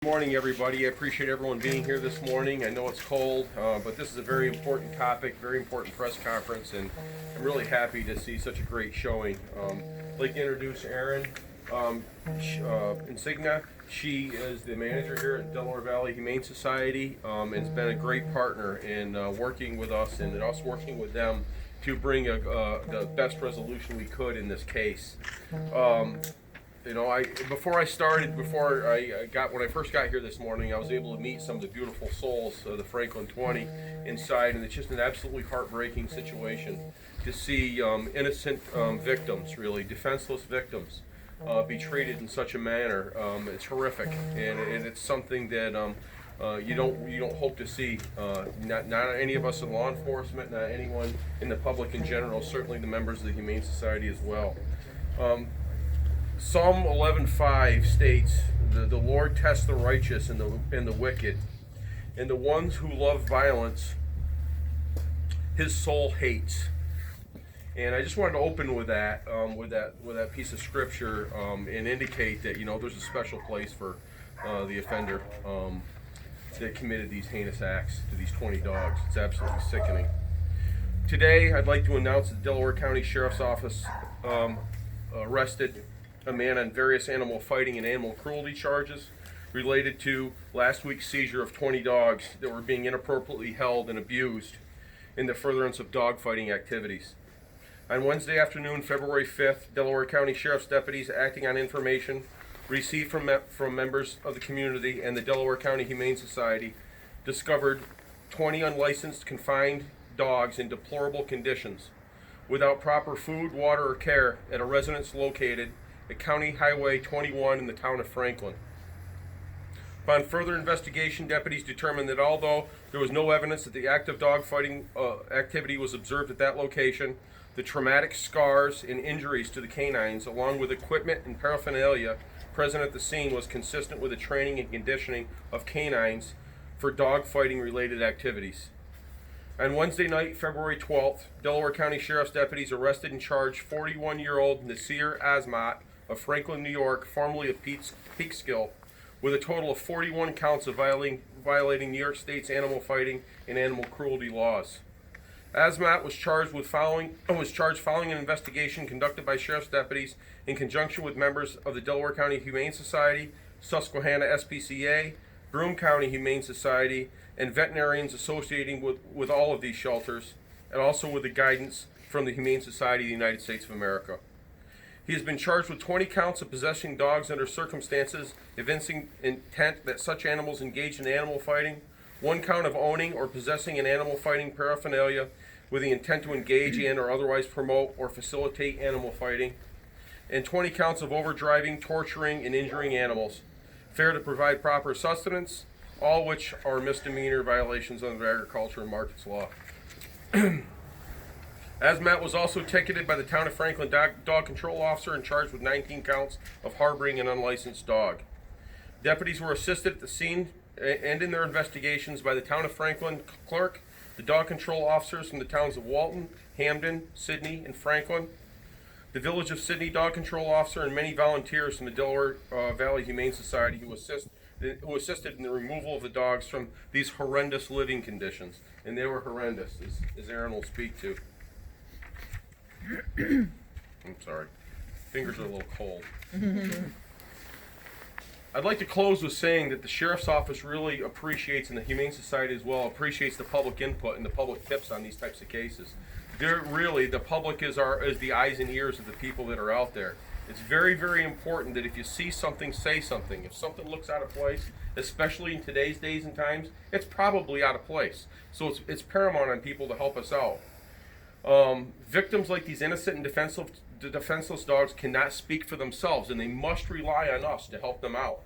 Good morning, everybody. I appreciate everyone being here this morning. I know it's cold, but this is a very important topic, very important press conference, and I'm really happy to see such a great showing. I'd like to introduce Erin Insignia. She is the manager here at Delaware Valley Humane Society, and has been a great partner in working with us and us working with them to bring the best resolution we could in this case. When I first got here this morning, I was able to meet some of the beautiful souls of the Franklin 20 inside, and it's just an absolutely heartbreaking situation to see innocent victims, really defenseless victims, be treated in such a manner. It's horrific, and it's something that you don't hope to see. Not any of us in law enforcement, not anyone in the public in general. Certainly the members of the Humane Society as well. Psalm 11:5 states, "The Lord tests the righteous and the wicked, and the ones who love violence, His soul hates." And I just wanted to open with that piece of scripture, and indicate that there's a special place for the offender that committed these heinous acts to these 20 dogs. It's absolutely sickening. Today, I'd like to announce that the Delaware County Sheriff's Office arrested a man on various animal fighting and animal cruelty charges related to last week's seizure of 20 dogs that were being inappropriately held and abused in the furtherance of dog fighting activities. On Wednesday afternoon, February 5th, Delaware County Sheriff's deputies, acting on information received from members of the community and the Delaware County Humane Society, discovered 20 unlicensed confined dogs in deplorable conditions, without proper food, water, or care at a residence located at County Highway 21 in the town of Franklin. Upon further investigation, deputies determined that although there was no evidence that the act of dogfighting activity was observed at that location, the traumatic scars and injuries to the canines, along with equipment and paraphernalia present at the scene, was consistent with the training and conditioning of canines for dogfighting related activities. On Wednesday night, February 12th, Delaware County Sheriff's deputies arrested and charged 41-year-old Nasir Azmat of Franklin, New York, formerly of Peekskill, with a total of 41 counts of violating New York State's animal fighting and animal cruelty laws. Azmat was charged following an investigation conducted by sheriff's deputies in conjunction with members of the Delaware County Humane Society, Susquehanna SPCA, Broome County Humane Society, and veterinarians associating with all of these shelters, and also with the guidance from the Humane Society of the United States of America. He has been charged with 20 counts of possessing dogs under circumstances evincing intent that such animals engage in animal fighting, 1 count of owning or possessing an animal fighting paraphernalia with the intent to engage in or otherwise promote or facilitate animal fighting, and 20 counts of overdriving, torturing, and injuring animals, failure to provide proper sustenance, all which are misdemeanor violations under the Agriculture and Markets Law. Azmat was also ticketed by the Town of Franklin dog control officer and charged with 19 counts of harboring an unlicensed dog. Deputies were assisted at the scene and in their investigations by the Town of Franklin clerk, the dog control officers from the towns of Walton, Hamden, Sidney, and Franklin, the Village of Sidney dog control officer, and many volunteers from the Delaware Valley Humane Society who assisted in the removal of the dogs from these horrendous living conditions. And they were horrendous, as Erin will speak to. I'm sorry. Fingers are a little cold. I'd like to close with saying that the Sheriff's Office really appreciates, and the Humane Society as well, appreciates the public input and the public tips on these types of cases. The public is the eyes and ears of the people that are out there. It's very, very important that if you see something, say something. If something looks out of place, especially in today's days and times, it's probably out of place. So it's paramount on people to help us out. Victims like these innocent and defenseless dogs cannot speak for themselves, and they must rely on us to help them out.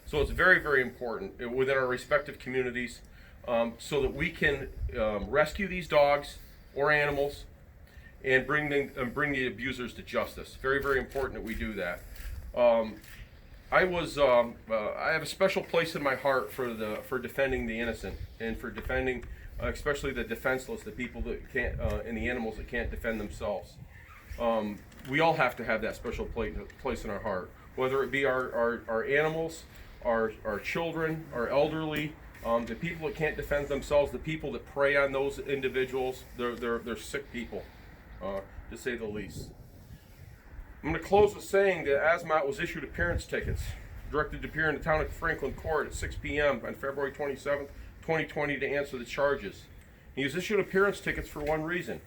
So it's very, very important within our respective communities, so that we can rescue these dogs or animals and bring the abusers to justice. Very, very important that we do that. I have a special place in my heart for defending the innocent and for defending especially the defenseless, the people that can't, and the animals that can't defend themselves. We all have to have that special place in our heart, whether it be our animals our children, our elderly, the people that can't defend themselves, the people that prey on those individuals. They're sick people, to say the least. I'm going to close with saying that Asmat was issued appearance tickets, directed to appear in the town of Franklin Court at 6 p.m. on February 27th, 2020 to answer the charges. He was issued appearance tickets for one reason.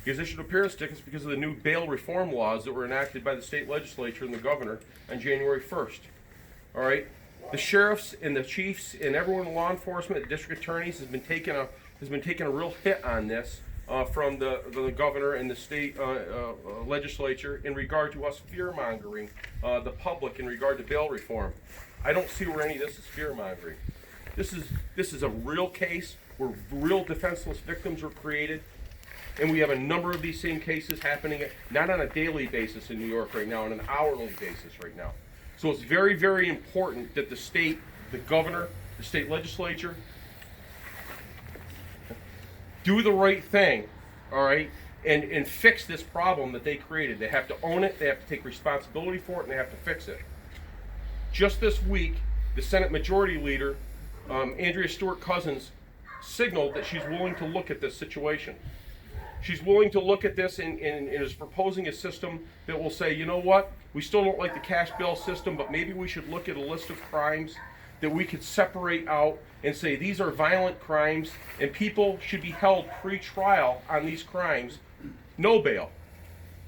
He was issued appearance tickets because of the new bail reform laws that were enacted by the state legislature and the governor on January 1st. All right? The sheriffs and the chiefs and everyone in law enforcement, the district attorneys has been taking a real hit on this from the governor and the state legislature in regard to us fear-mongering the public in regard to bail reform. I don't see where any of this is fear-mongering. This is a real case where real defenseless victims were created, and we have a number of these same cases happening, not on a daily basis in New York right now, on an hourly basis right now. So it's very, very important that the state, the governor, the state legislature, do the right thing, all right, and fix this problem that they created. They have to own it, they have to take responsibility for it, and they have to fix it. Just this week, the Senate Majority Leader, Andrea Stewart-Cousins, signaled that she's willing to look at this situation. She's willing to look at this and is proposing a system that will say, you know what, we still don't like the cash bail system, but maybe we should look at a list of crimes that we could separate out and say these are violent crimes and people should be held pre-trial on these crimes, no bail.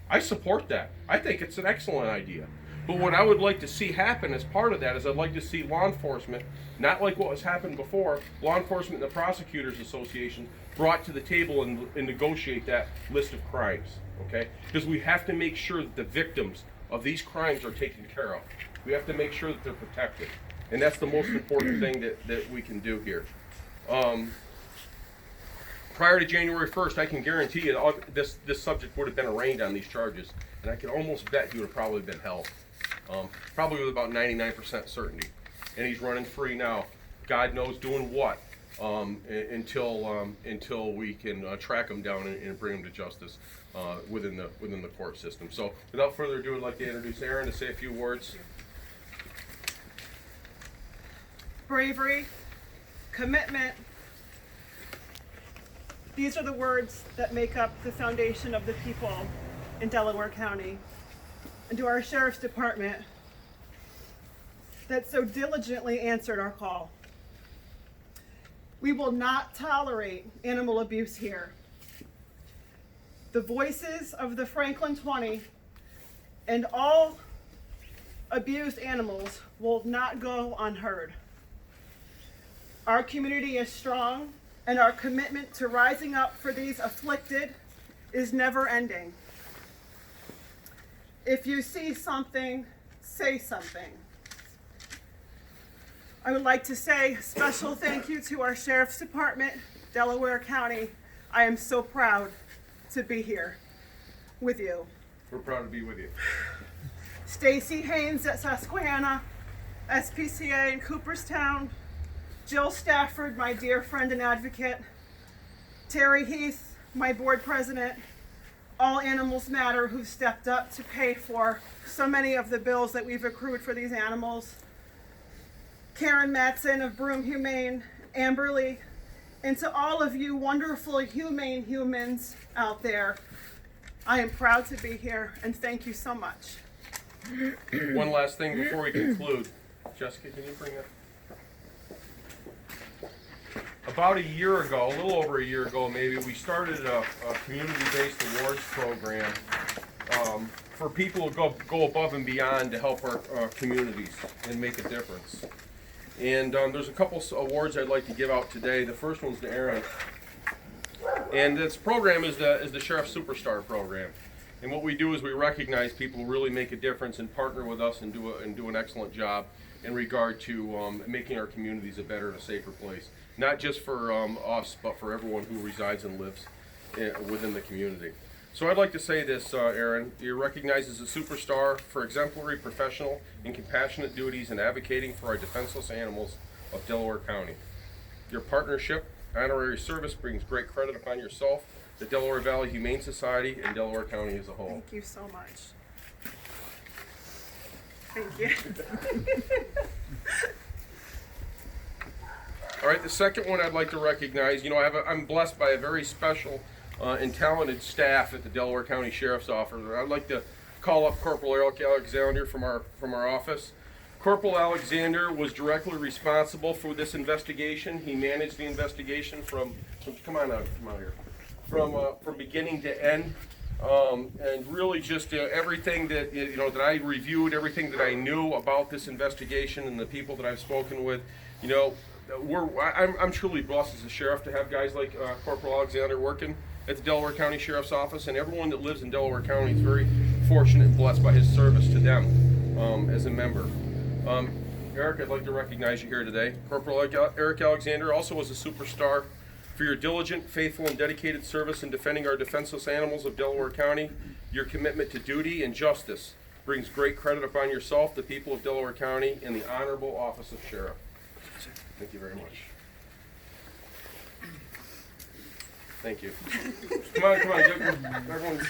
I support that. I think it's an excellent idea. But what I would like to see happen as part of that is I'd like to see law enforcement, not like what has happened before, law enforcement and the Prosecutors Association brought to the table and negotiate that list of crimes, okay? Because we have to make sure that the victims of these crimes are taken care of. We have to make sure that they're protected. And that's the most important thing that we can do here. Prior to January 1st, I can guarantee you this subject would have been arraigned on these charges. And I can almost bet he would have probably been held. Probably with about 99% certainty. And he's running free now. God knows doing what until we can track him down and bring him to justice within the court system. So without further ado, I'd like to introduce Aaron to say a few words. Bravery, commitment. These are the words that make up the foundation of the people in Delaware County. And to our Sheriff's Department that so diligently answered our call. We will not tolerate animal abuse here. The voices of the Franklin 20 and all abused animals will not go unheard. Our community is strong, and our commitment to rising up for these afflicted is never ending. If you see something, say something. I would like to say a special thank you to our Sheriff's Department, Delaware County. I am so proud to be here with you. We're proud to be with you. Stacy Haynes at Susquehanna, SPCA in Cooperstown, Jill Stafford, my dear friend and advocate, Terry Heath, my board president, All Animals Matter, who stepped up to pay for so many of the bills that we've accrued for these animals, Karen Matson of Broome Humane, Amberly, and to all of you wonderful humane humans out there, I am proud to be here and thank you so much. One last thing before we conclude. Jessica, can you bring that? About a year ago, a little over a year ago maybe, we started a community-based awards program for people who go above and beyond to help our communities and make a difference. And there's a couple awards I'd like to give out today. The first one's to Aaron. And this program is the Sheriff Superstar program. And what we do is we recognize people who really make a difference and partner with us and do an excellent job in regard to making our communities a better and a safer place. Not just for us, but for everyone who resides and lives within the community. So I'd like to say this, Aaron. You're recognized as a superstar for exemplary professional and compassionate duties in advocating for our defenseless animals of Delaware County. Your partnership, honorary service brings great credit upon yourself, the Delaware Valley Humane Society, and Delaware County as a whole. Thank you so much. Thank you. All right, the second one I'd like to recognize, I'm blessed by a very special and talented staff at the Delaware County Sheriff's Office. I'd like to call up Corporal Eric Alexander from our office. Corporal Alexander was directly responsible for this investigation. He managed the investigation from beginning to end, and really just everything that that I reviewed, everything that I knew about this investigation, and the people that I've spoken with. I'm truly blessed as a sheriff to have guys like Corporal Alexander working at the Delaware County Sheriff's Office, and everyone that lives in Delaware County is very fortunate and blessed by his service to them as a member. Eric, I'd like to recognize you here today. Corporal Eric Alexander also was a superstar for your diligent, faithful, and dedicated service in defending our defenseless animals of Delaware County. Your commitment to duty and justice brings great credit upon yourself, the people of Delaware County, and the honorable office of sheriff. Thank you very much. Thank you. Come on, everyone.